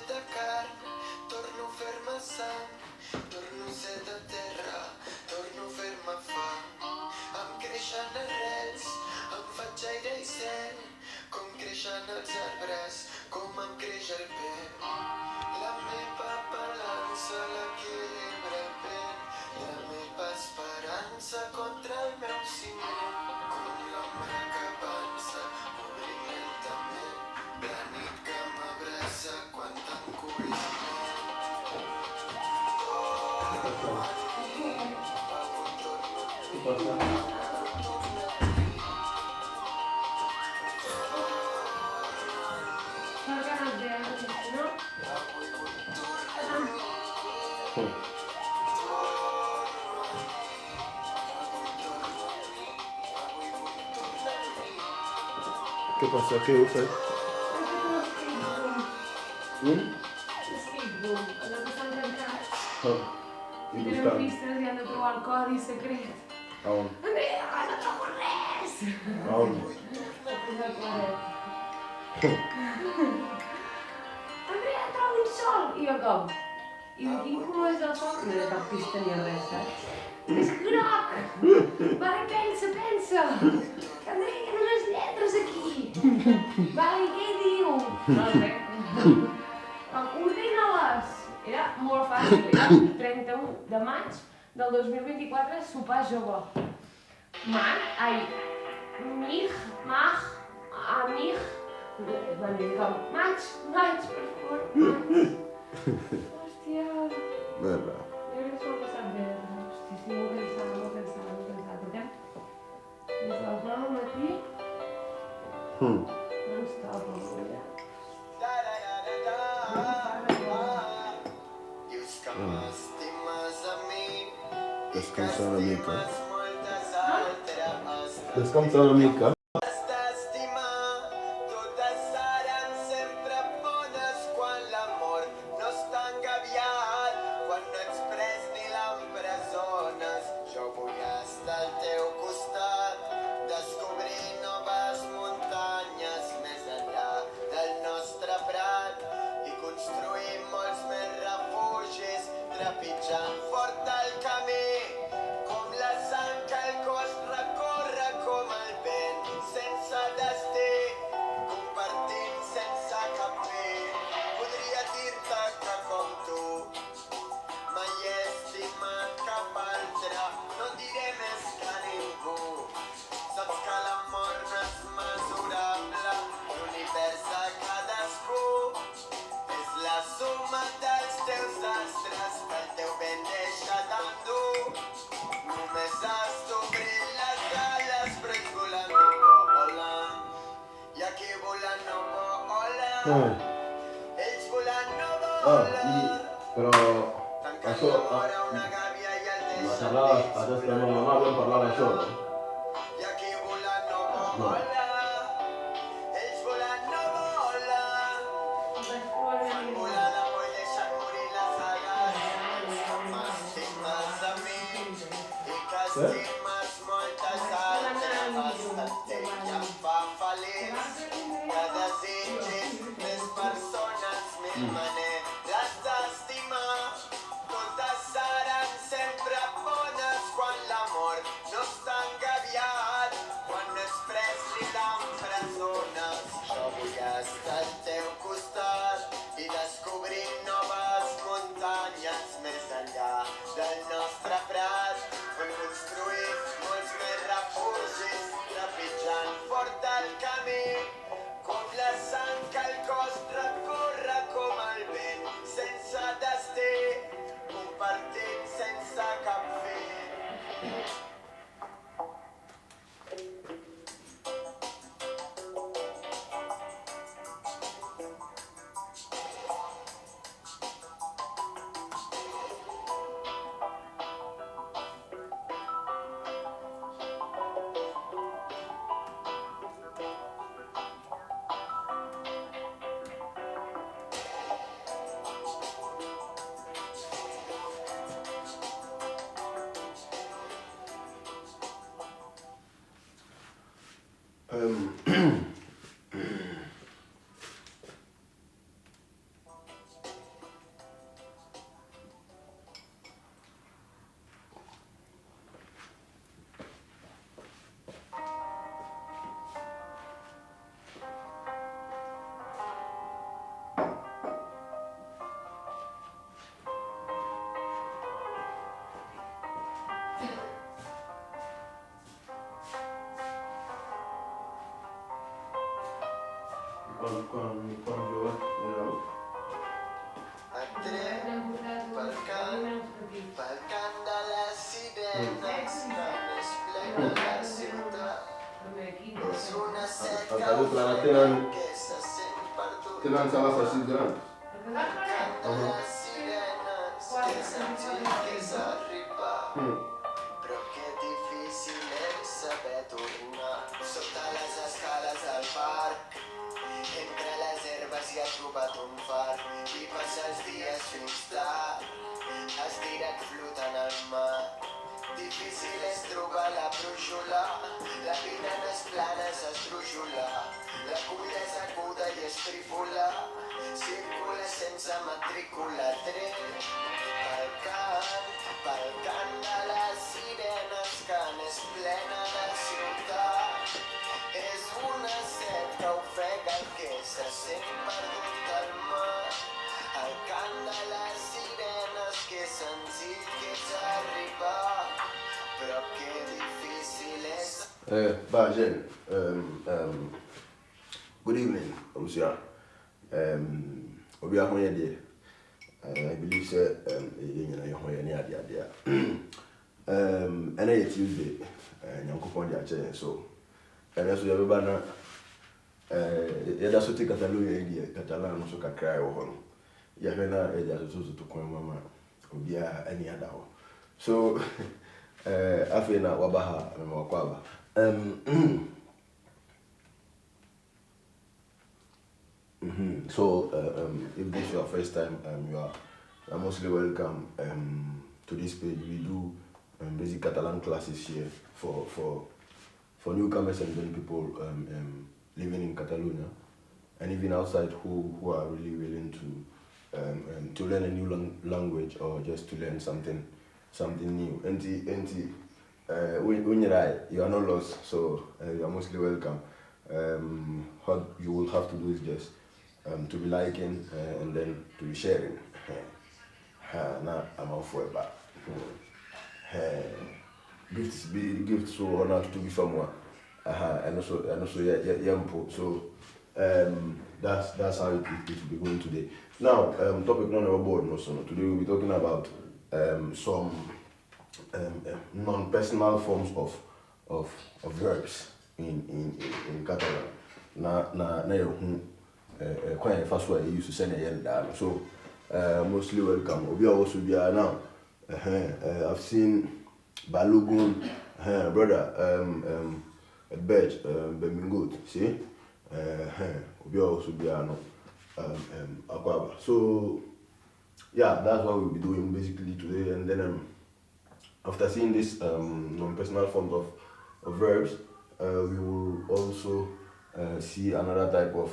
de carn, torno a fer-me sang, torno a ser de terra, torno a fer-me fang. Em creixen arrels, em faig aire i cel, com creixen els arbres, com em creix el pèl. La meva balança l'equilibra el vent, la meva esperança contra el meu ciment. Com l'ombra que avança, obrint lentament, la nit que m'abraça quan tanco els Què passa? Què heu fet? Skateboom, allò que s'han tancat. I Tenen buscant. pistes i han de trobar el codi secret. A on? Andrea, no trobo res! A on? Andrea, trobo un sol! I jo com? I de quin color és el sol? No hi ha cap pista ni res, saps? És groc! Vale, pensa! Que Andrea, hi ha unes lletres aquí! Vale, què hi diu? No sé. Ordena-les! Era molt fàcil, era 31 de maig del 2024, sopar jove. Amig. Van dir com, maig, per favor, maig. Hòstia. Merda. Jo crec que s'ho ha passat bé. Hòstia, sí, molt cansada. Portem des de les 9 del matí. No ens toca, ja. Dius que m'estimes a mi i que Descansa una mica. estimes moltes altres. Descansa una mica. Has d'estimar, totes seran sempre bones quan l'amor no està engabiat, quan no ets pres ni l'empresones. Jo vull estar al teu costat, descobrir noves muntanyes més enllà del nostre prat i construir molts més refugis, trepitjant fort el camí, com la sang que el cos recorre com el vent, sense destí, compartint sense cap fi. Podria dir-te que com tu mai he estimat cap altre, no et diré més que ningú. Saps que l'amor no és mesurable, l'univers de cadascú és la suma dels teus astres que el teu vent deixa d'endur. Només has d'obrir les ales, però ells volen no volen. I aquí volen no volen. Ells volen no volen. Però... Tanquen Això... l'amor a una gàbia i el La deixen xerrada... Aquesta no vam parlar d'això, no? I aquí volen no volen. Ells volen no volen. Fan volar la por i deixen morir les ales. M'estimes a mi i que estimes moltes altres. Et em fa feliç que desitgis més persones, mil maneres d'estimar. Totes seran sempre bones quan l'amor no està engabiat, quan no ets pres ni l'empresones. Jo vull estar al teu costat i descobrir noves muntanyes més enllà del nostre prat, on construir molts més refugis, trepitjant fort el camí, com la sang que el cos recorre com el vent, sense destí, compartint sense cap fi. Balcan de les sirenes cames plena la ciutat. És una set que se sent perduda. Tenen salas així grans. Balcan de les sirenes, que senzill que és arribar. Però que difícil és saber tornar. Sota les escales del parc, entre les herbes hi ha trobat un far i passa els dies fins tard, estirat flotant al mar. Difícil és trobar la brúixola, la vida no és plana, és esdrúixola. La culla és aguda i és trípola, circula sense matrícula. Tret pel cant de les sirenes que n'és plena de ciutat. És una set que ofega el que se sent perdut al mar. El cant de les sirenes, que senzill que és arribar, però que difícil és. Jen, good evening, Lucia. Obi ahoye de. I believe say you know your hoye ni ade ade. And it's Tuesday. Nyankopon dia che so. And so everybody na so take Catalonia India, Catalan so ka cry wo hono. Ya hwena e dia so to kon mama. Obi a any other. So afena wabaha me wakwaba. So if this is your first time, you are mostly welcome to this page. We do basic Catalan classes here for newcomers and then people living in Catalonia and even outside who are really willing to learn a new language or just to learn something new. When you're right, you are not lost, so you are mostly welcome. What you will have to do is just to be liking and then to be sharing. Now I'm off for it back. Gifts so honored to be someone. And also yeah. So that's how it will be going today. Now topic not our board no so today we'll be talking about some non-personal forms of verbs in Catalan. Na quite fast way you used to send a down. So mostly welcome. Obi also be now. I've seen Balogun, brother, Bedge, Bemingood, see? Obi also be now. Akwaba. So yeah, that's what we'll be doing basically today. And then after seeing this non-personal forms of verbs, we will also see another type of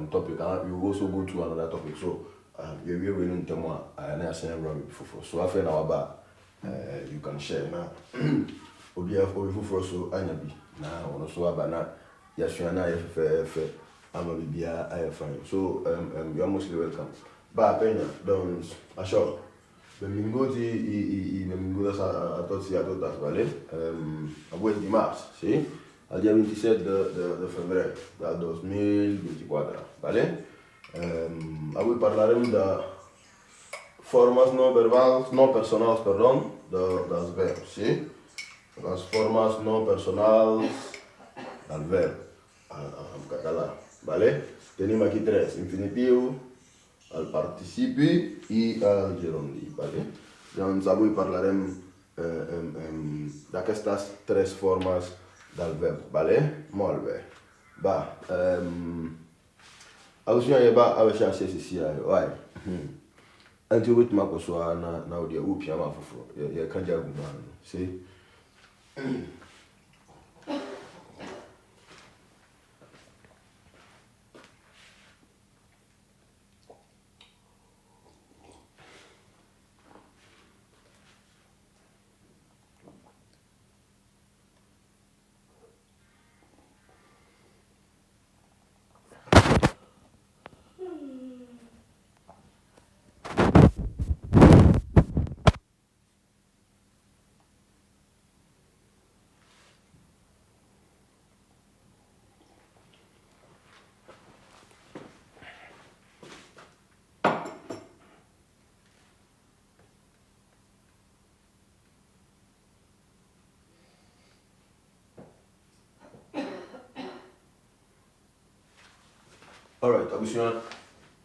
topic. We will also go to another topic. So we will be in Temwa and I seen before. So after our bar, you can share now. Obi for so Anabi now on so abana Yashana I'm a BBA I fine. So you are mostly welcome. Ba pena don't assure. Benvinguti a tots i a totes, vale? Avui és dimarts, sí? El dia 27 de febrer del 2024, vale? Avui parlarem de formes no personals, dels verbs, sí? Les formes no personals del verb en català, vale? Tenim aquí tres, infinitiu, el participi i el gerondi, vale? Doncs avui parlarem d'aquestes tres formes del verb, vale? Molt bé. Va, alusinya yeba abesha sisi ya why? Anti wit makoswa na odi upia mafofo. Ya kanja gumano, see? Alright, abusua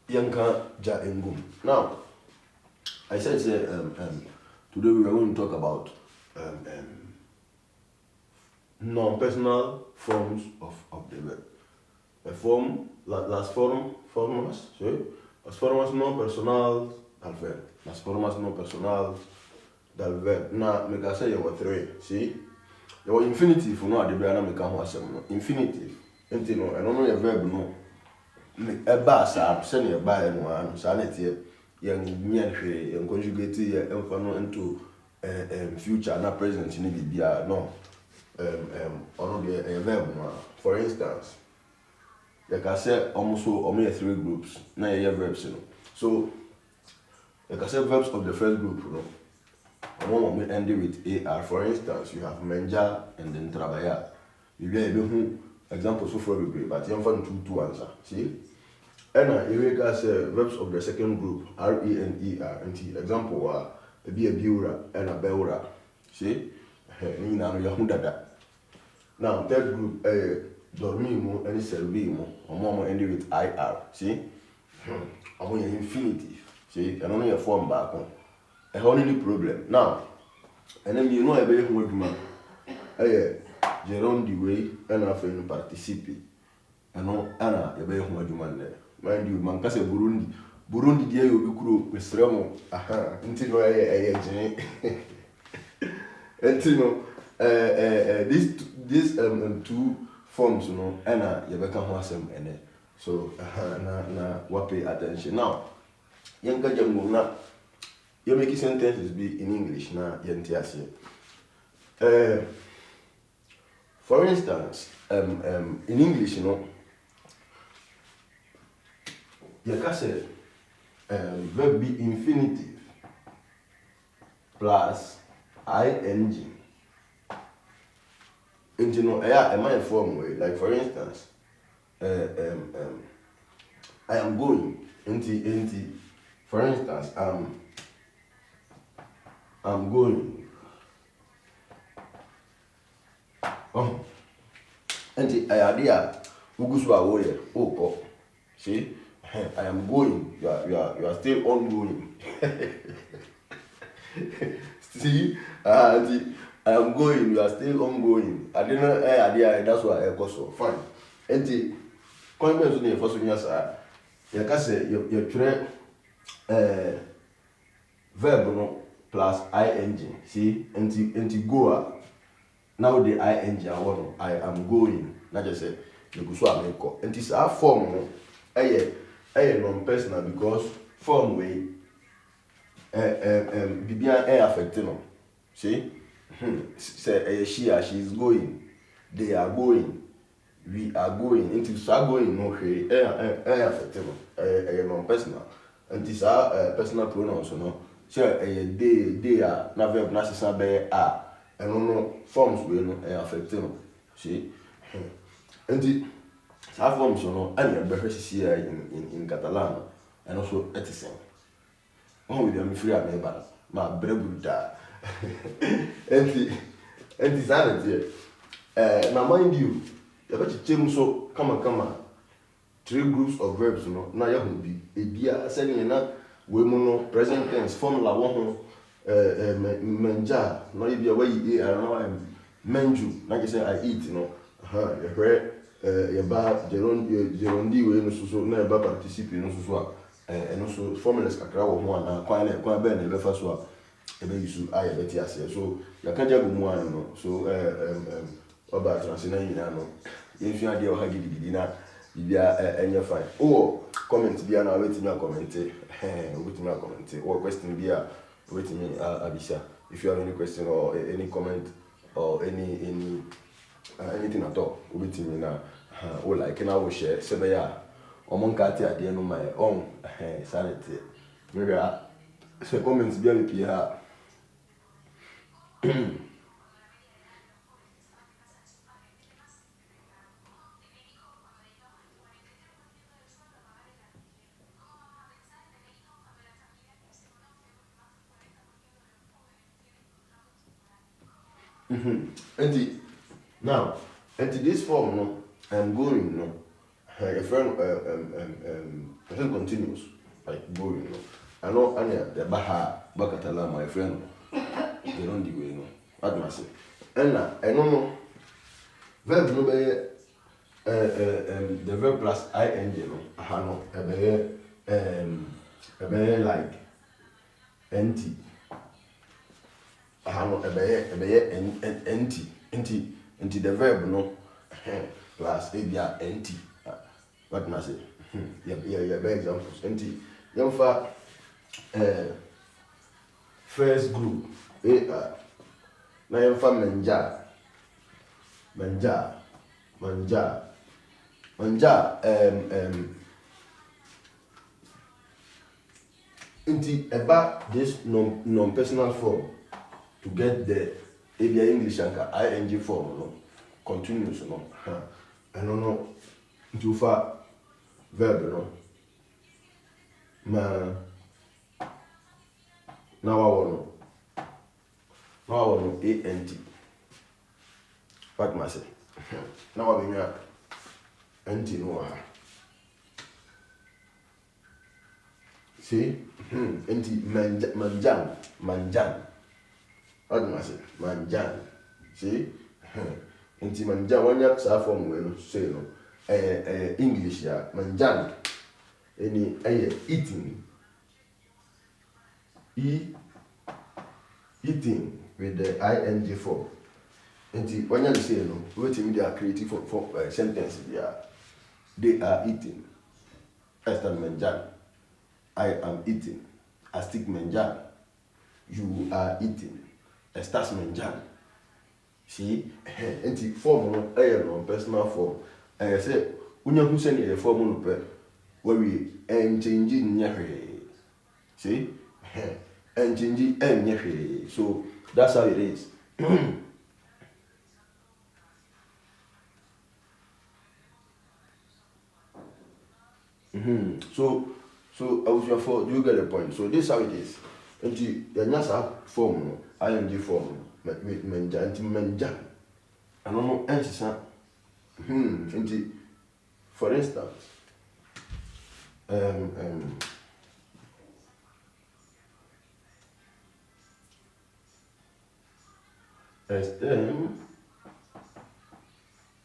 yanka ja engum. Now, I said today we are going to talk about non-personal forms of the verb. A form, las formas, ¿sí? Las formas no personales del verbo. Las formas no personales del verbo. Na, me can say you were three, see? Your infinitive, no, I debra na me can ho asem no. Infinitive. Enti no, eno no your verb no. Eba sa send your ba no an, sa na tie yen nyen hwe, yen conjugate ye emfa no into future na present ni bibia no. Ono the verb no. For instance, like I said, almost three groups. Now you have verbs, you know. So, like I said, verbs of the first group, you know. And one will end with AR. For instance, you have menja and then trabalhar. You get examples so for everybody, but you have two answer. See? And you can say verbs of the second group, RENER. And the example are a biura and a beura. See? Now, third group, dormimo and servimo, or ending with IR, see? I'm infinitive, see? And only a form back on. A only problem. Now, and then you know a very good man. Jerome the way, and I feel participate. And no, Anna, a very good man there. Mind you, man, because Burundi, dear, you crew, Mr. Ramo, aha, until I until these two forms, you know, Anna, you become awesome, and so na what pay attention now. Younger Jambo na you make sentences be in English na yentiasi. For instance, in English, you know, you can say verb be infinitive plus ing. And you know, I might form way. Like for instance, I am going. For instance, I'm going. Oh, and I idea. Uguswa woye. Oh, see, I am going. You are still ongoing. See, I am going, you are still ongoing. I didn't know idea, that's why I go so fine. And the comment on the first one, yes, you can say you try verb no plus ing. See, and go now the ing I am going. Not just say you go so I make and this our form no non-personal because form way Bibian affecting no. See? Say she is going, they are going, we are going. Into start going no way affecting non-personal. And this are personal pronouns no. So they are na verb na sisa be are and no forms we no affecting. See? And the forms no and you better see in Catalan and also Etisan. Oh, we are free at me, but my brebuda. And the sanity. Now, mind you, you have to change so come on. Three groups of verbs, you know. Now, you will be a beer sending a women present tense formula one menja. Now, you be away, I don't know, menju. Like I say, I eat, you know. You heard your bar, Jerondi, we so never participate, no so. And also formulas kakra wo ho ana kwan be na be fa so a e be use aye be ti ase so ya ka jago mu an no so oba transi na nyina no ye fi ade o ha gidi na bibia enye fine comment bia na wait me comment or question bia wait me abisha if you have any question or any comment or any anything at all wait me na or like na we share se be ya omonkati ade no my own sanity maybe se comments bia be pia and now and this form no I'm going no your friend present continuous like going, no. I know Anya the Baha Bakatala, my friend, they don't do it, no. What must say? And I don't know. Verb no be the verb plus ing no. Aha no. Ebe like nt. Aha no. Ebe nt the verb no. Plus ebia nt. What must say? Yeah, by examples. Nt. Yamfa first group. Na yamfa manja into about this non-personal form to get the English and ing form, no, continuous, no. I don't know too far verb, no. Now I want ant. What must I say? Now I mean ant no. See? Enti manjan. What must I say? Manjan. See? Enti manjan when you say form when say no. English ya manjan. Any eating. Eating with the ing form. Enti when you say no, what you mean creative for sentence they are eating. Esther manjan. I am eating. Astik menjan. You are eating. Estas menjan. See? Enti form no personal form. I say unya who send a form no pe where we change nyahwe. See? And change nyahwe. So that's how it is. So I was your fault. Do you get the point? So this is how it is. Until the nasa form, ing form, menja, until menja. I don't know answer. Until, for instance,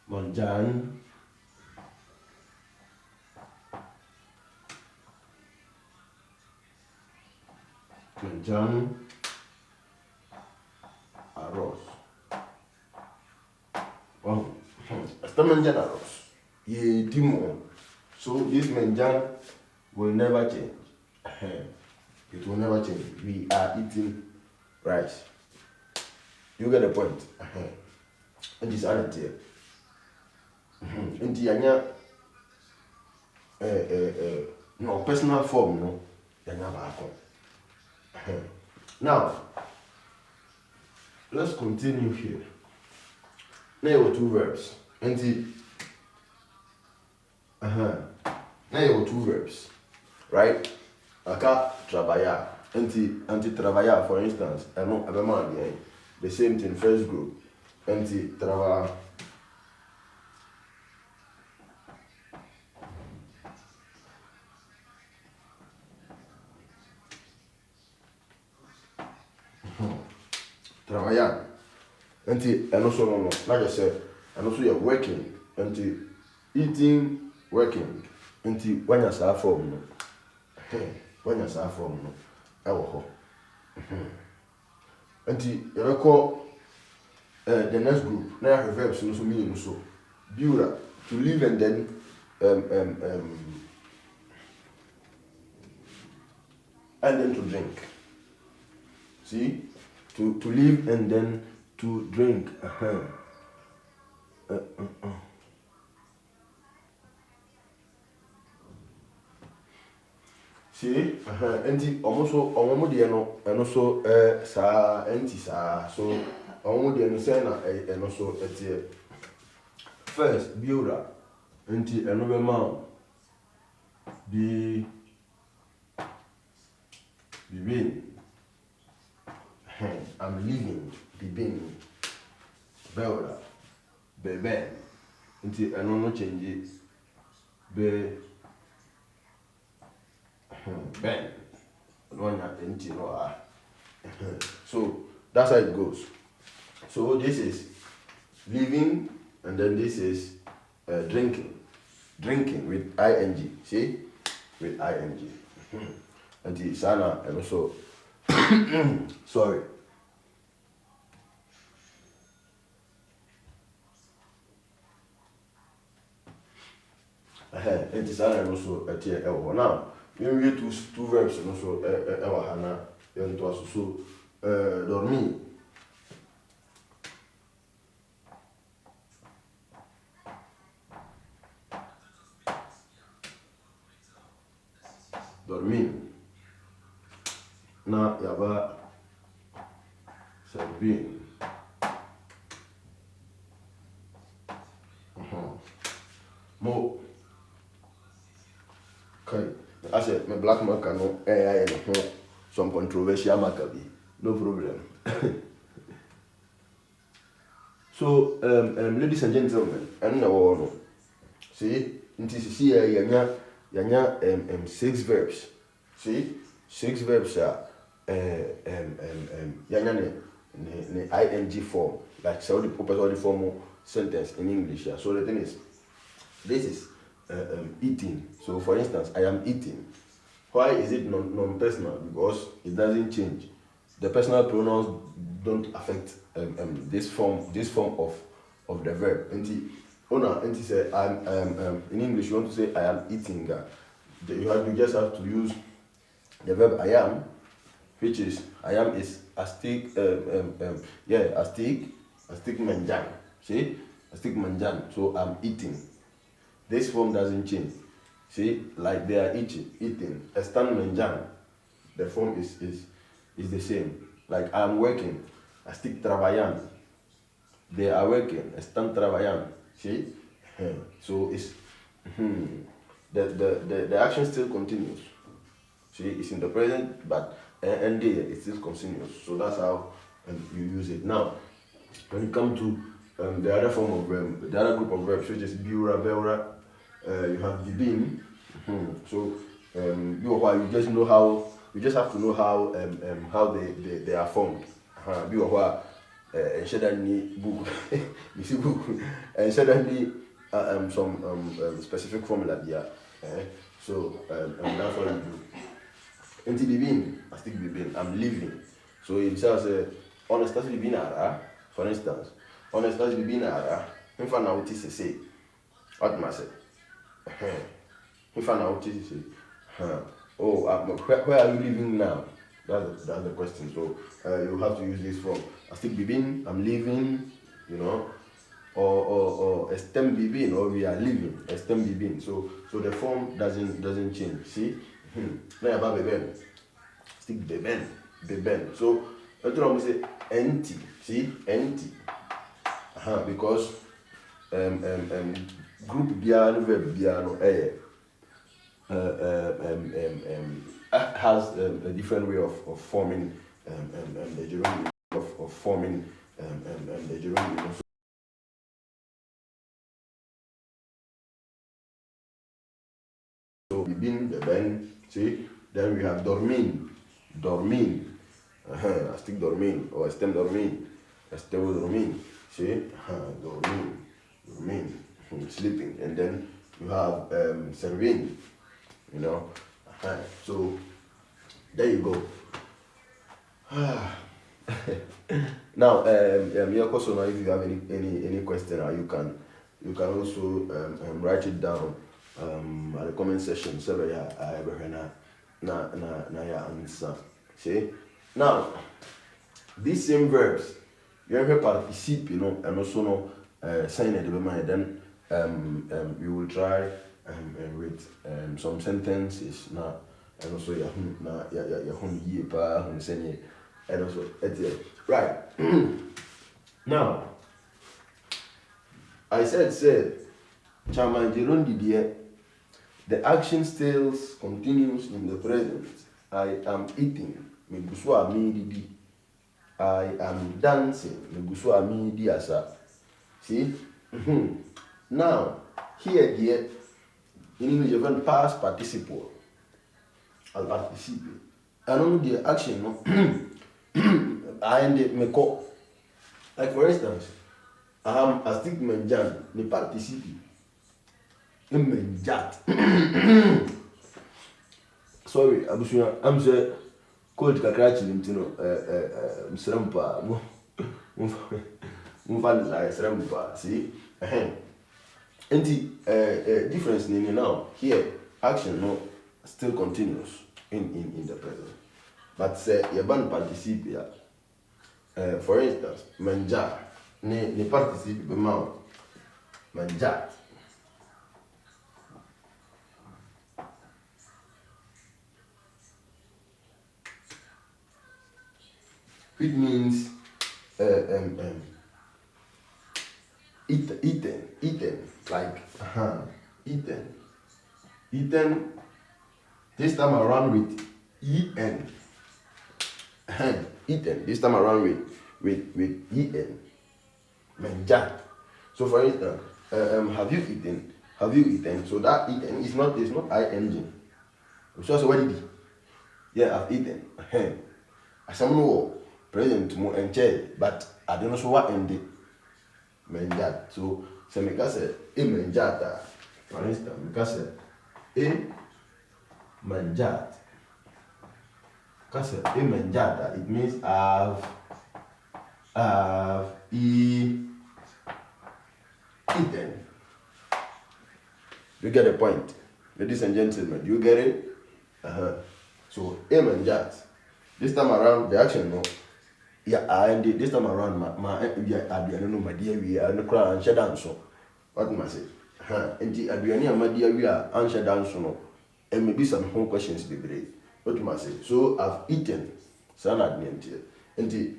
manjan, arroz. Wow. Hasta manjan arroz. Ye dimo. So this manjan will never change. It will never change. We are eating rice. You get the point. And this added here. And the no personal form, no. Now, let's continue here. Now you have two verbs. And now you have two verbs, right? Aka trabalhar. Anti trabalhar, for instance, I know the same thing, first group. Anti trabalhar. Trabalhar. And also no, like I said, and also you're working, and eating, working, and when you start form, when you start form, and you recall the next group. Now have verbs also meaning so build to live and then to drink. See, to live and then to drink. See, and almost and also sa anti sa so almost the and also first builder anti another man be being. I'm living, being, builder, bebe, until I don't change it. be ben. One empty no. So that's how it goes. So this is living, and then this is drinking. Drinking with ing. See? With ing. And the sana and also sorry. And the sana and also at here. Now, when we two verbs and also hana and also dormir. Dormir. Na yaba servir. Mo okay. I said my black marker no AI some controversial marker be. No problem. So ladies and gentlemen, and now see here yanya 6 verbs. See 6 verbs are yanya ne ing form, like so the purpose of the formal sentence in English. Yeah. So the thing is, this is eating. So for instance, I am eating. Why is it non-personal? Because it doesn't change. The personal pronouns don't affect this form of the verb. And say I'm in English you want to say I am eating. You just have to use the verb I am, which is I am is astig manjan. See? Astig manjan. So I'm eating. This form doesn't change. See, like they are eating. Estan manjan. The form is the same. Like I'm working. Astig trabalhando. They are working. Están trabajando. See? So it's the action still continues. See, it's in the present, but and it still continues. So that's how you use it. Now, when it comes to the other form of the other group of verbs, which is biura, beura, you have the being. So you just have to know how they are formed. Biura, and suddenly book, you see book, and suddenly some specific formula there. So that's what you do. Until begin, I still begin. I'm living. So it says, honestas bibinara, for instance, honestas bibinara. If I know what is say, what must say? If I know what is say, oh, where are you living now? That's the question. So you have to use this from. I still begin. I'm living. You know. Or estem bibin, or we are living estem bibin. So the form doesn't change. See, now about beben, stick beben. So that's what we say empty. See, empty. Because group biano verb biano has a different way of forming the gerund of forming the gerund. So bibin, beben, see, then we have dormin. I stick dormin or estem dormin. Esteu dormin. See, dormin, sleeping, and then you have serving. You know, so there you go. Now, also now if you have any question, you can also write it down at the comment section. So I na ya answer. See, now these same verbs you have participe, and also sign at the moment. Then we will try with some sentences now, and also and also right. Now I said Chamanjiron Didier, the action still continues in the present. I am eating, meguswa mi didi. I am dancing, meguswa mi diasa. See? Now, here, dear, In English, you have past participle. Al participe. And only the action, no? I end it, me call. Like for instance, I stick my jam, the participe. Menjat. Sorry, I'm saying, cold kakrachi limtino, srampa, mufan srampa, see? And the difference in now, here, action no still continues in the present. But say, you ban participe, for instance, manja, ne participe, manjat. It means eaten, like eaten. This time around with en, eaten. This time around with en, menjat. So for instance, have you eaten? Have you eaten? So that eaten is not ing. So what did he? Yeah, I've eaten. I some no present mo and chair, but I don't know what ended. Menjat. So make us say a menjata. For instance, make us say a menjat. Because a menjata, it means I've eaten. You get the point, ladies and gentlemen. Do you get it? So a menjat. This time around, the action no. Yeah, and this time around, my aduane my dear we are no cry and shed down so. What must I say? And the aduane my dear we are and shed down so no. And maybe some home questions be brave. What must I say? So I've eaten salad name and the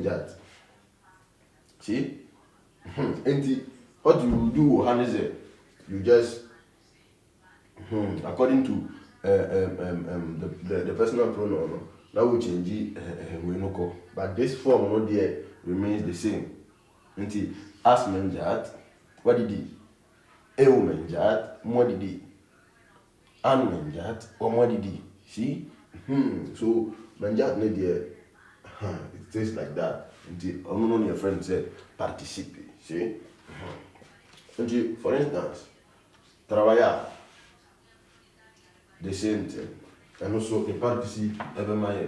that. See? And the what you do, Hannes, you just according to the personal pronoun. That will change but this form not there remains the same. Until as menjat, what did he? Eu menjat, what did he? An menjat, or what did he? See? So menjat not there. It tastes like that. Until only your friend said participate. See? Until for instance, trabalhar, the same thing. And also the participe ever my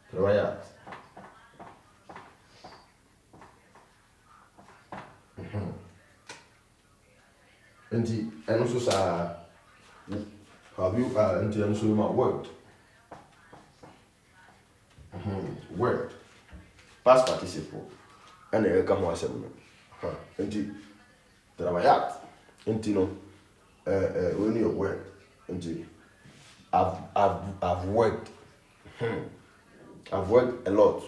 trabalhar. And also sa have you and also my word. Word. Past participle. And I come once and trabalhar. And no when you work and I've worked. I've worked a lot.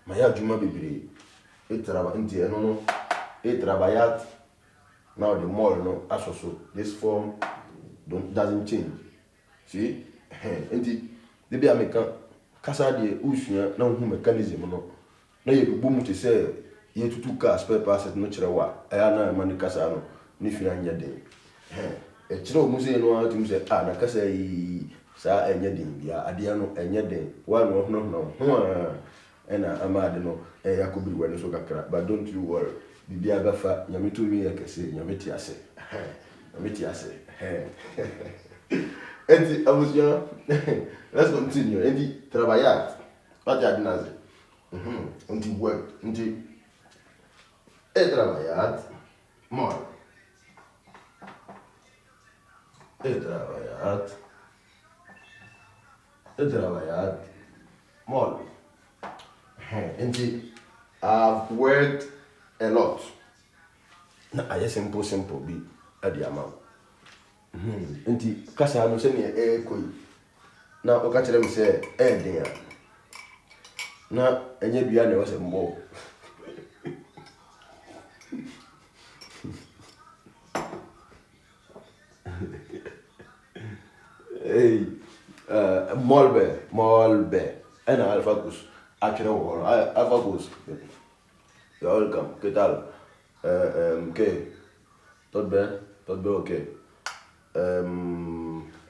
My juma bebre. It trabalhar. Now the more no also this form doesn't change. See? And the be American kasa de usua na hu mechanism no. Na ye bu mu te say ye tutu car spare parts no kire wa. Aya na mani kasa no ni fina nya den. E kire mu say no atum say na kasa yi sa enya den bia ade no enya den. Wa no ho ena amade no yakobi we no so kakra. But don't you worry. Bibia bafa nyame to mi yakese nyame ti ase. Nyame ti ase. And I was young. Let's continue. And trabalhar. What you did until work. Until trabalhar more. Trabalhar more. Until I've worked a lot. Na I simple be at the amount. Nti kasa no se ne koi na o ka kire me se den ya na enye bia na o se mbo hey molbe ana alfacus akire wo alfacus you're welcome. ¿Qué tal? ¿Qué? Tot bem, ok.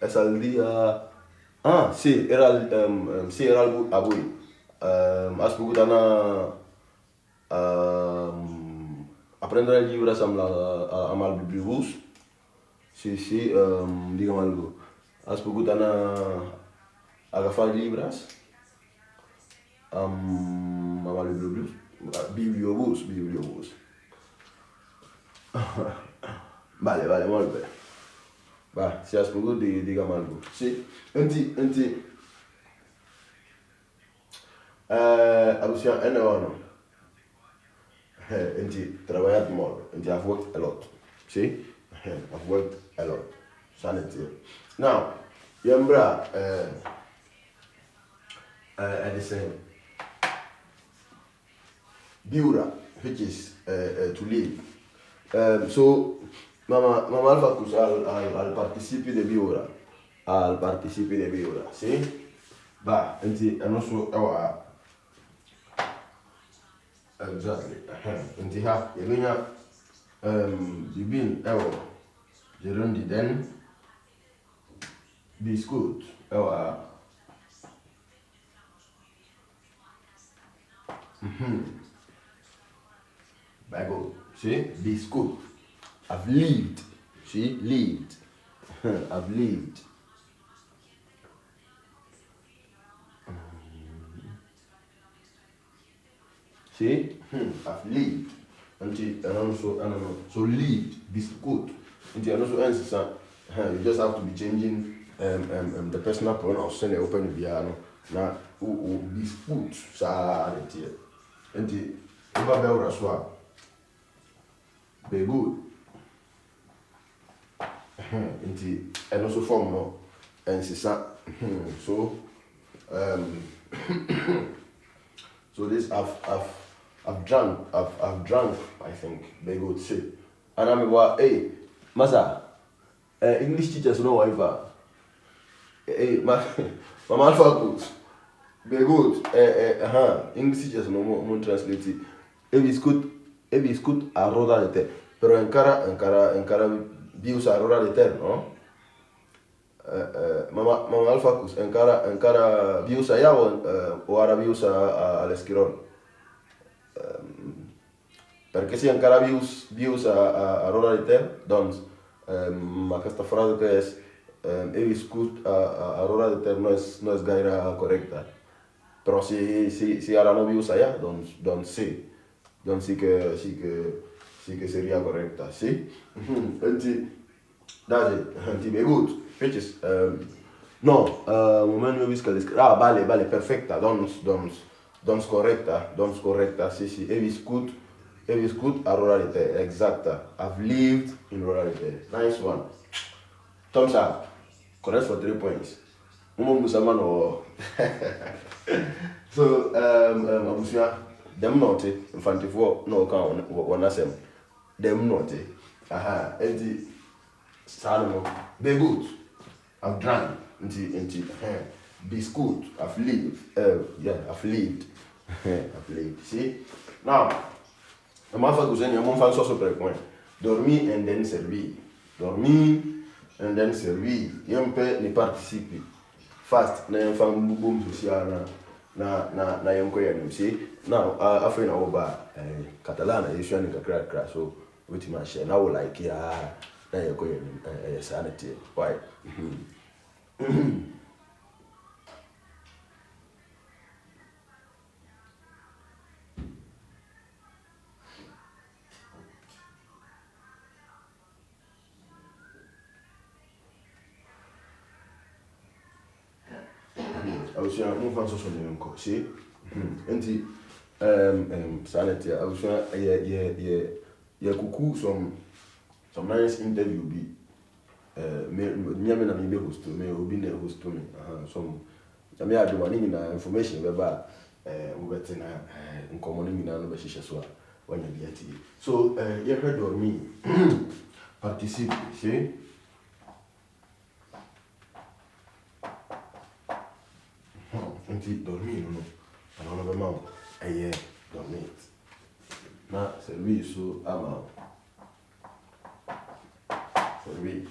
Essa al día. Ah, sí, era algo abui. Has pogut anar aprendre llibres amb el bibliobús? Sí, digue'm algo. Has pogut anar a agafar llibres amb el bibliobús? Bibliobús. Vale, molt bé. Va, si has pogut, digue'm algo. Sí, enti. Alucian, no. Enti, treballat molt. Enti, I've worked a lot. See? I've worked a lot. Sanity. Now, yambra, at the same. Biura, which is to live. So, Mama Alfacus al participi de biura. Al participi de biura. See? Ba, enti, and also, exactly. Enti ha, yebinya, bibin, jerundi den, biscuit, Bago, see? Biscuit. I've lived. See? Lived. I've lived. See? I've lived. And also, so lived, biscuit. And also, you just have to be changing the personal pronouns. Send it open the piano. Now, biscuit. And the Uber as well. Very good. And also form no. And so so this I've drunk, I think. Very good shit. And I'm like, hey, Masa, English teachers know whatever. Hey, Mama Alpha good. Very good. English teachers no more translate it. Ebi escut a roda de ter. Pero encara bius a roda de ter, no? Mama Alfacus, encara bius a ya o ara bius a l'esquirol. Perché si encara bius a roda de ter, doncs aquesta frase que és ebi escut a roda de ter no és gaire correcta. Però si ara no bius allà, doncs sí. Doncs sí que sería correcta, ¿sí? Anti me good. Pitches. No, momento visca vale, perfecta. Dons correcta, sí. He viscut a ruralité, exacta. I've lived in ruralité. Nice one. Thumbs up. Correct for 3 points. No. So, them naughty, infantifo no count one asem. Them naughty. Enti Salmo. Be good. I've drank. Enti biscuit. I've lived. I've lived. I've lived. See? Now, the mafia goes mon fan so point. Dormir and then servir. Dormir and then servir. Yempe ni participi. Fast na yemfam boom social na yemko yanim. See? Now, after na oba Catalana, you should make a crack, so with my share. Now, like, yeah, now you're going sanity. Why? I was saying, move on to something, see? Enti sanity. I was saying, yeah, kuku some nice interview be. Me na me host to me, obi na host to me. Some me adu mani na information we ba ubeti na nkomo ni na no be hihye so a wanya bi ati. So you heard of me participate, see? Enti dormir no. Ano be ma dormir. Na serviço ama. Read.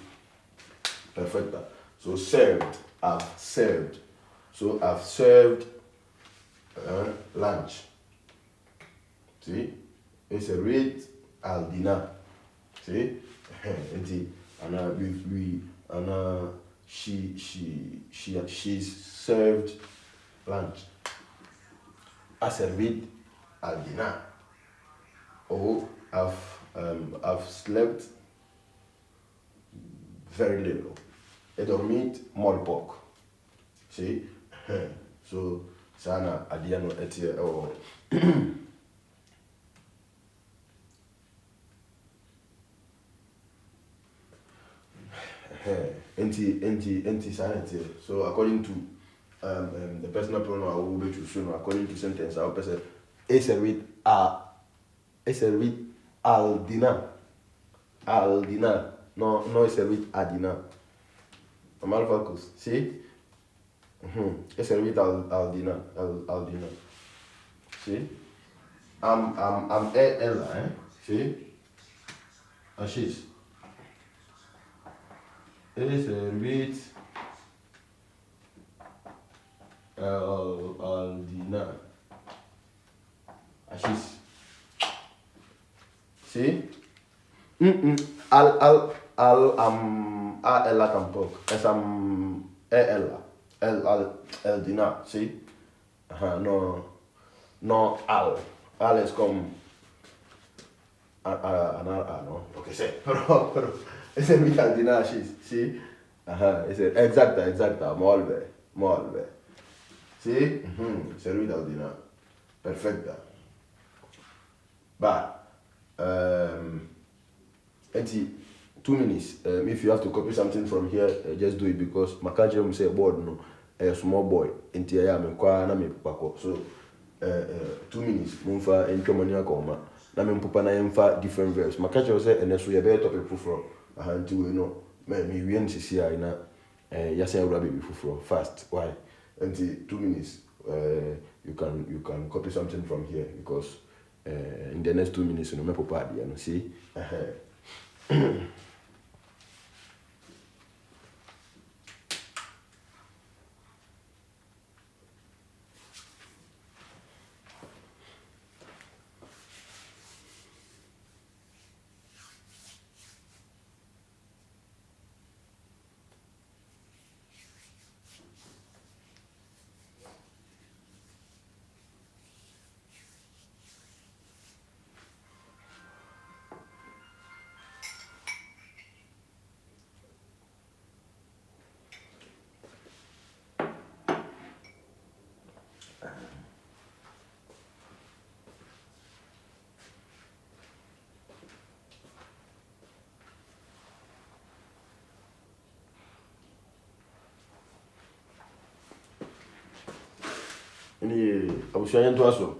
Perfecta. So served. I've served. So I've served lunch. See? It's a rate al dinner. See? And she's served lunch. I served al dinner. Oh, I've slept very little. I don't meet more pork. See? So sana adiano etie oh. Enti sanity. So according to the personal pronoun I will be choosing according to sentence I will person is a read al dinner. Al dinner. No is a read adina. Normal focus. See? It's a read al dinner. Al dinner. See? I'm Ella, eh? See? And she's. It's a read al dinner. And she's. See? Al Ella tampoco. Es Ella. El dinner. See? No al. Al es como no. Okay, sí. Pero ese es mi al dinner, sí. Ese exacta. Molve. Sí? Servita al dinner. Perfecta. But 2 minutes. If you have to copy something from here, just do it because my country say board no, a small boy. Inti I am na me papa. So 2 minutes. Mumfa entwomani akoma. Na me papa na yemfa different verbs. My country say eneso ye be topic fufuro. Ahanti we no. Me wien sisi ai na yasa ura baby fufuro fast. Why? Until 2 minutes. You can copy something from here because in the next 2 minutes, you know, papa, you see. I was trying to ask you.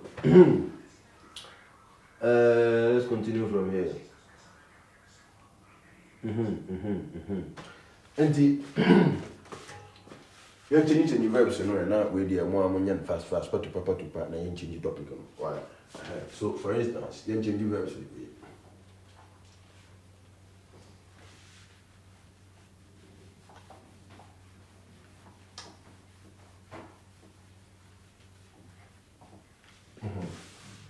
Let's continue from here. And you're changing the verbs, you know, and now we're the one fast, but to papa to partner, you change the topic. Why? So, for instance, you're changing the verbs.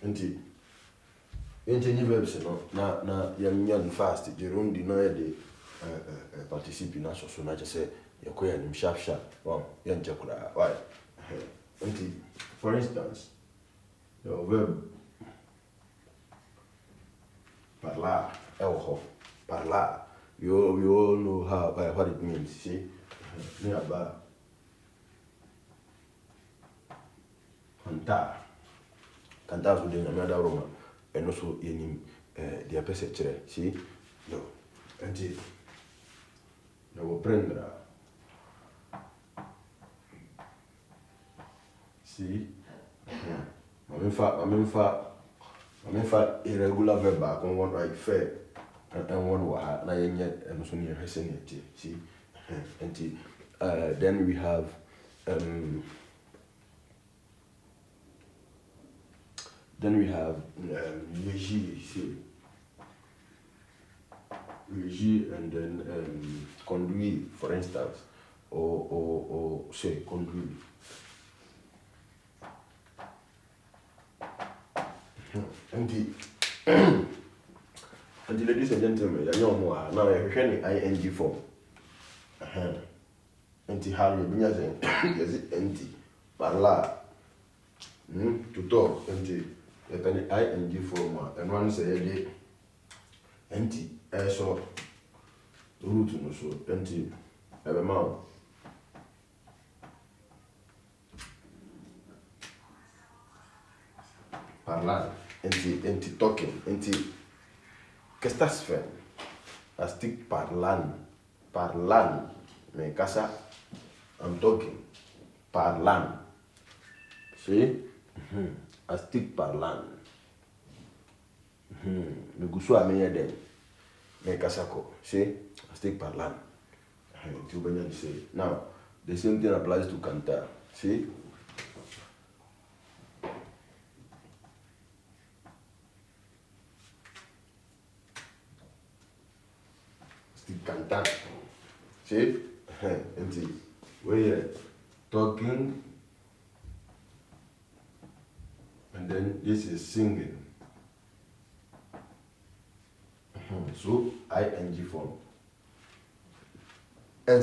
Nti yɛnkyɛnye verbs no na yɛnyɛ no fast gye ro ndi na yɛde participe na so na kyɛ sɛ yɛkɔ yɛ anim sharp yɛnkyɛ koraa why nti for instance your verb parlar ɛwɔ hɔ parlar we all know how what it means see ne aba cantar so de nyame ada roma eno so yenim de apese kire see no anti no prendra see mamemfa irregular verb back on one right fair and one wa na yenye eno so ne hwese ne tie see anti then we have régie and then conduire, for instance, or say conduire. And ladies and gentlemen, you know more. Now I have ing form. And how you bring is it empty? Parla. To talk and ing form. And one say empty. So root no so empty. Have a mouth. Parlar. Empty talking. Empty. ¿Qué estás haciendo? Estoy parlando. Parlando. Me casa. I'm talking. Parlando. ¿Sí? Estoy parlando. Me gustó a mí de me casa ko. ¿Sí? Estoy parlando. Now, the same thing applies to cantar. ¿Sí? Cantar. See? And we're talking, and then this is singing. So ing form. And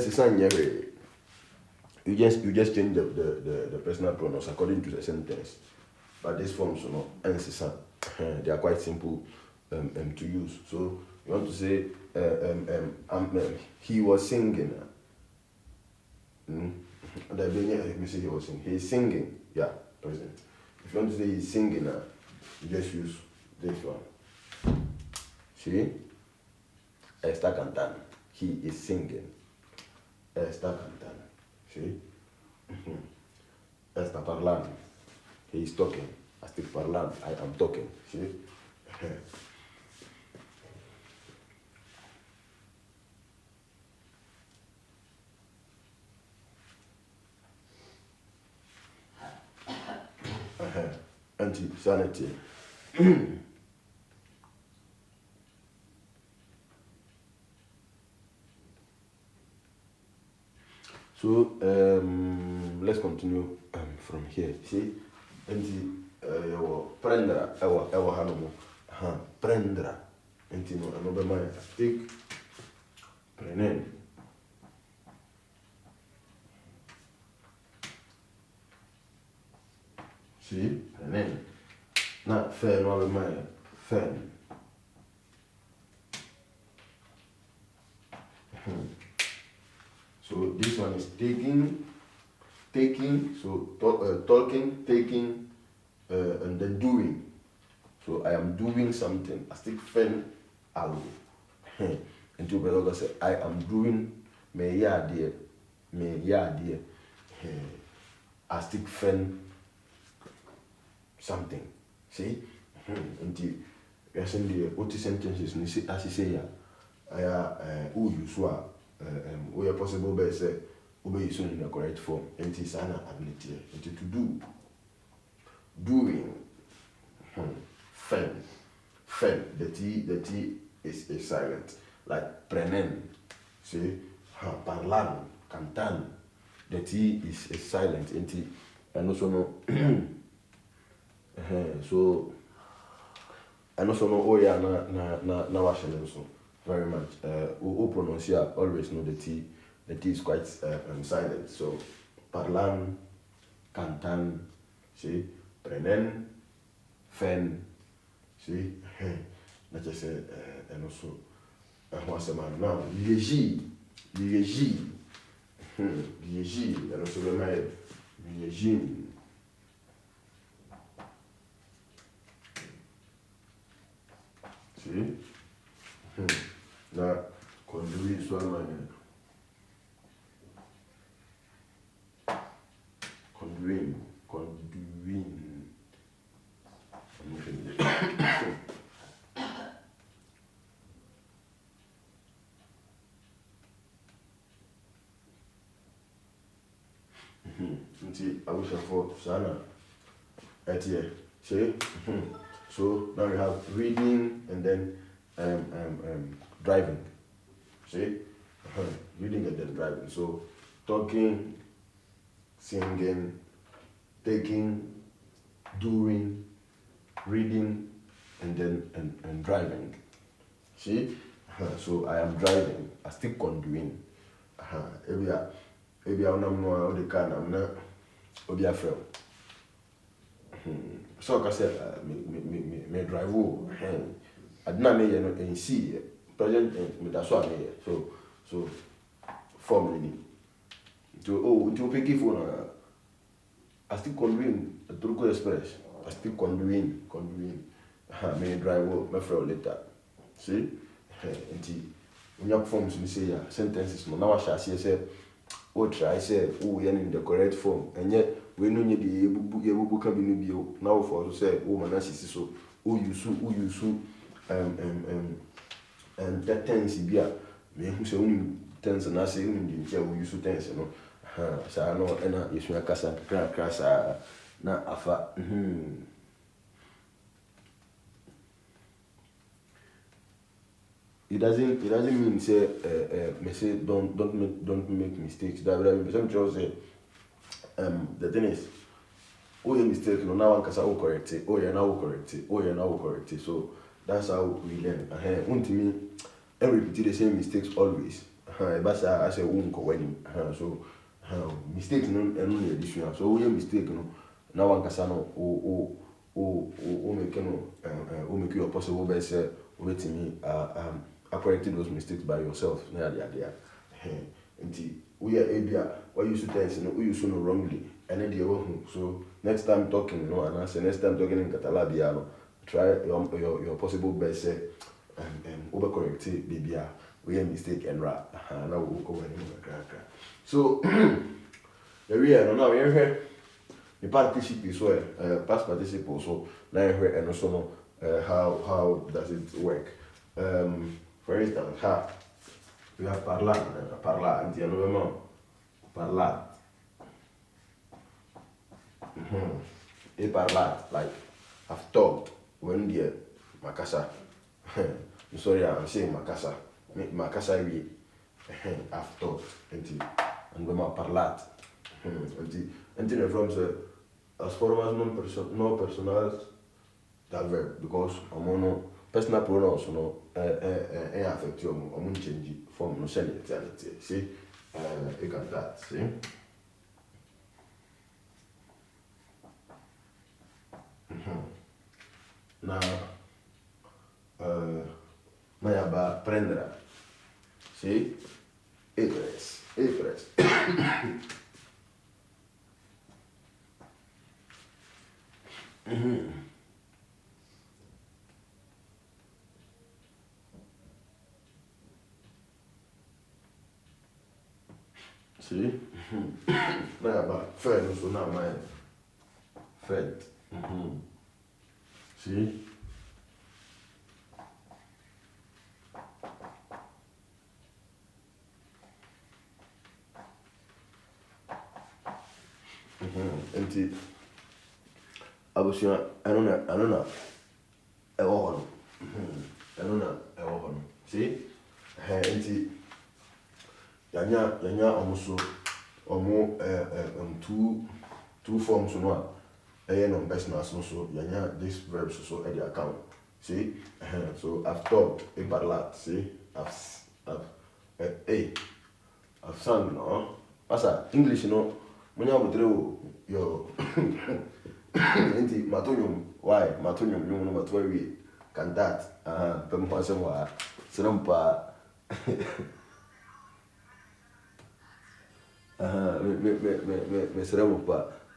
you just change the personal pronouns according to the sentence. But these forms, they are quite simple to use. So you want to say he was singing. Let me say he was singing. He's singing. Yeah, present. If you want to say he's singing, you just use this one. See? Está cantando. He is singing. Está cantando. See? Está parlando. He is talking. Estoy parlando. I am talking. See? Anti-sanity. So let's continue from here. See, prendra, ewa hanomo, prendra, no anobe maya, take, prenen. See, prenen. Not fair, no anobe maya, fair. So this one is taking, so talking, taking, and then doing. So I am doing something. I stick fen algo. And two people say I am doing me ya dear. I stick fen something. See? And the what sentences as you say where possible by say obey soon in the correct form. And it is an ability to do. Doing. Fen. The T is silent. Like prenen. See? Parlan. Cantan. The T is silent. And also no so and also no na washing so very much. Who pronounce here always know the T is quite silent. So parlan, cantan, see, prenen, fen, see, let's just say and also what's the man now? Liegi, and also the man liegi. See? Now, conduit soit manière. Conduit. I wish I thought Sana. See? So now we have reading and then driving. See? Reading and then driving. So talking, singing, taking, doing, reading, and then and driving. See? So I am driving. I still conduing. Maybe I'm not the car. I'm not. Obi afraid. So I said, me drive. I did not make any see present. That's what I made. So formally. To pick it phone. I still conduing the Turco Express. I still conduing. Me drive. My friend later. See. Nti unya forms ni say ya sentences no na wa sha say o try say o ye in the correct form enye we no nye de ebubu ka bi no bio na wo for so say o mana sisi so o use that tense bia me hu say uni tense na say uni de o use tense no sa no na yesu akasa kra sa na afa It doesn't mean say me say don't make mistakes. That some just say the thing is oh you mistake no now one can say oh correct it, oh yeah now correct it, oh yeah now correct it. So that's how we learn. To me repeat the same mistakes always. But I say won't go wedding. So mistakes no no additional. So oh you mistake no now one can say no make no make your possible best wait me correcting those mistakes by yourself. We are area why you should tense we use no wrongly and then so next time talking and I say next time talking in Catalabia try your possible best over correct baby we a mistake and rap now we'll go so now we're here the participle so past participle so now here and also how does it work for instance we have parlare, anzi nuovamente parlare. E parlare, like I've talked when the Makasa. Sorry, I'm saying Makasa. Makasa I've talked and when I parlare. Until from the as far as no personal that verb because I'm no personal pronouns no affect you I'm change form no send eternity see you got that see now ba prendere see e press See? But fed so now my fed. See? And I was I don't know. I don't know. See? And yanya almost two forms no no personal so yanya this verb so at the account see so I've talked about that see I've sung no asa English no when you go yo enti matonyum why matonyum you no matwa can that pem kwasem wa serampa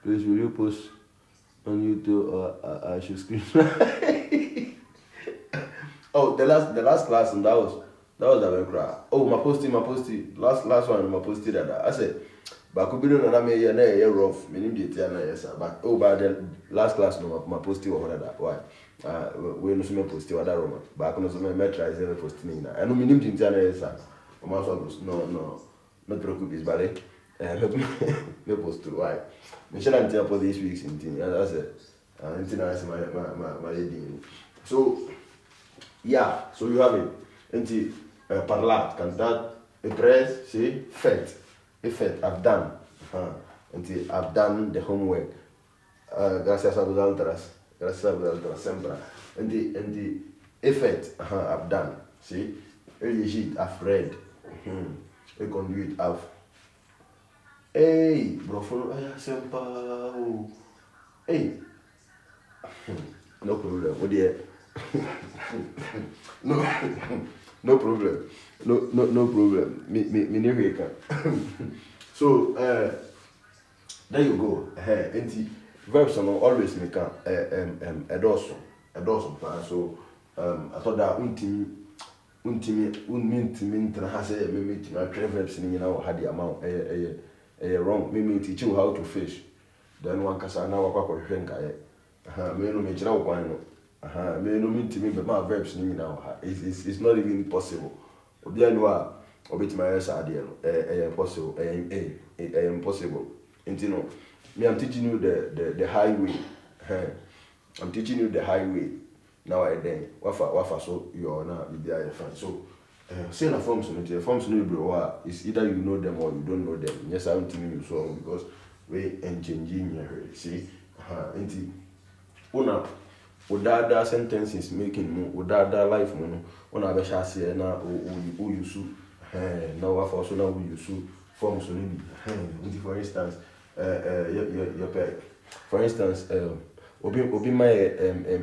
please will you post on YouTube or I should screen? Oh, the last class and that was the cry. Oh, my posting. Last one, my posted that. I said, but could be no na me na rough. Meaning the na yes, but oh, by the last class no my posting or that. Why? We no me posting or that room. But I no me try to posting na. I no meaning the na yes. No. Not preoccupies, but me post to why. Me shall not tell for this week's in thing. As I said, my lady. So yeah, so you have it. parlato, cantato, e preso, sì, fait, I've done. Until I've done the homework. Gracias a vosotras, sempre. And the effect, I've done, see? Legit, I've read. E conduit, I've. Hey, bro, sempre. Hey. No problem. Oh dear. No, no problem. No problem. Me never can. So, there you go. And verbs are always make a dozen. So, I thought that untimi has a me verbs in had the amount wrong. Me teach you how to fish. Then one kasa na wakwa hwenka me no me chira kwan no me no mintimi be ma verbs ni na it's not even possible. Obi anu a obetima yesa ade no impossible impossible. No, me I'm teaching you the highway. I'm teaching you the highway. Now I then wafa so you are now be there fine. So say na forms no the forms no bro is either you know them or you don't know them. Yes, I want to you so because we changing here. See, una udada sentences making mo udada life mo no una be sha se na o use na wafa so na o use forms no be for instance for instance obi my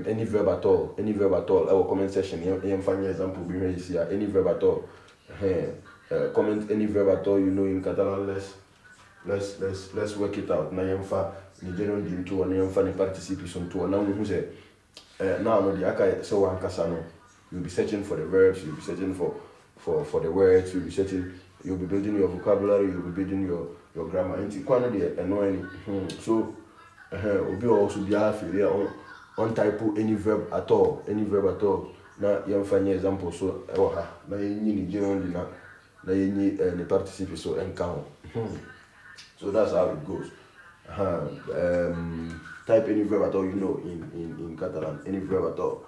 any verb at all our comment section here find example be here any verb at all comment any verb at all you know in Catalan. Let's work it out na yemfa ni general di into na yemfa ni participation to na who say now no the aka so one kasa no you'll be searching for the verbs, you'll be searching for the words, you'll be building your vocabulary, you'll be building your grammar. And quite the annoying. So obi also be after on type any verb at all. Na you find example so na you general di na you participe so encounter. So that's how it goes. Type any verb at all you know in Catalan, any verb at all.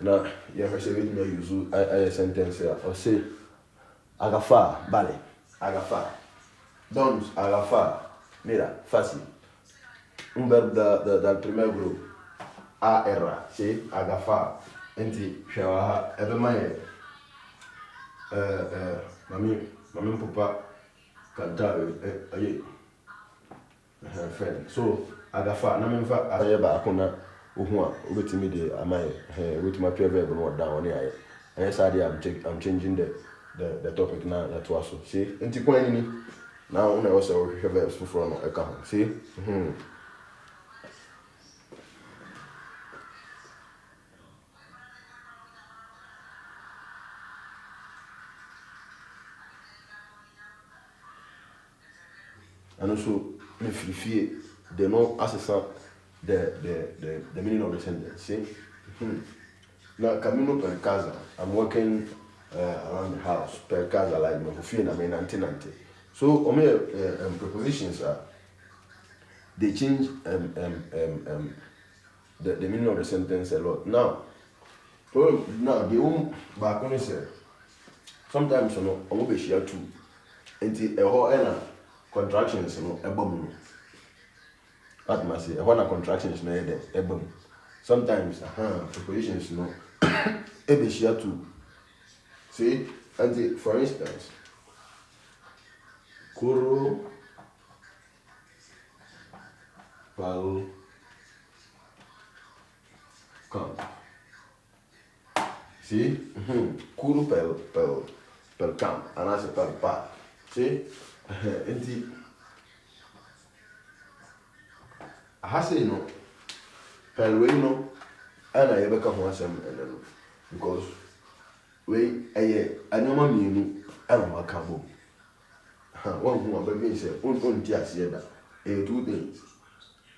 Now, you have to use a sentence here. Or say, agafar, vale, agafar. Doncs, agafar. Mira, fácil. Un verb del primer grup. AR, sí, agafar. Enti, shawaha, ebe maye. Mami papa kanta aye. Friend. So, agafar, na memfa aye ba akona. Obetimi de amay with my verb no down here. And I'm changing the topic now that was so. See, enti kwan ni now una also verbs for no account. See? And also me free the no assessor the meaning of the sentence. See? Now, camino per casa. I'm working around the house. Per casa, like my fee na nanti. So, prepositions are they change the meaning of the sentence a lot. Now the back on is sometimes you know be share too. Until a whole contractions you know ebom. That must say a contractions na ebom. Sometimes prepositions you know ebe share too. See, and for instance, kuro pal camp. See, kuro pel camp, and I say pel pa. See, and I say no pel way no, and I ever come once and because we I know my meaning and my cabo. One who are baby say, on just yet, 2 days,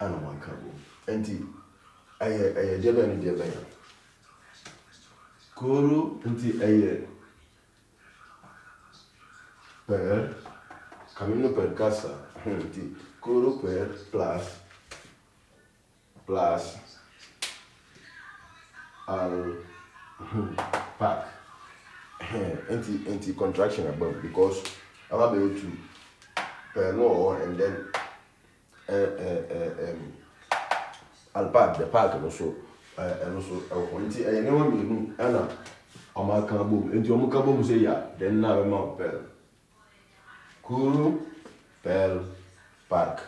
and one cabo. And I never any dear baby. Kuru until per camino per casa. Kuru per plus al pack. anti contraction above because I'm able to no and then alpark the park and also anti I never mean Anna Amaka boom into Omuka boom say ya then now I'm out pel Kuru pel park.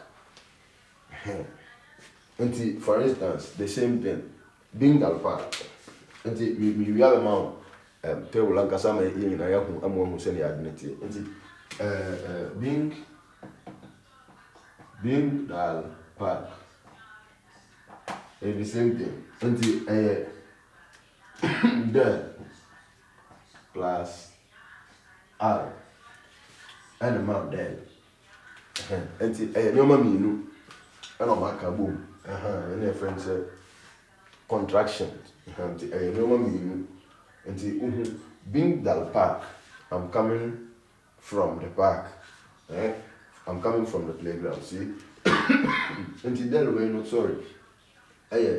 Anti for instance the same thing being alpark anti we have a mount tell Lankasa my in I have who send the identity anti being dal park it's the same thing until the plus r and amount then until no mammy no and on my kaboom and a friend said contraction until no mammy until being dal park I'm coming from the park I'm coming from the playground see until then we're not sorry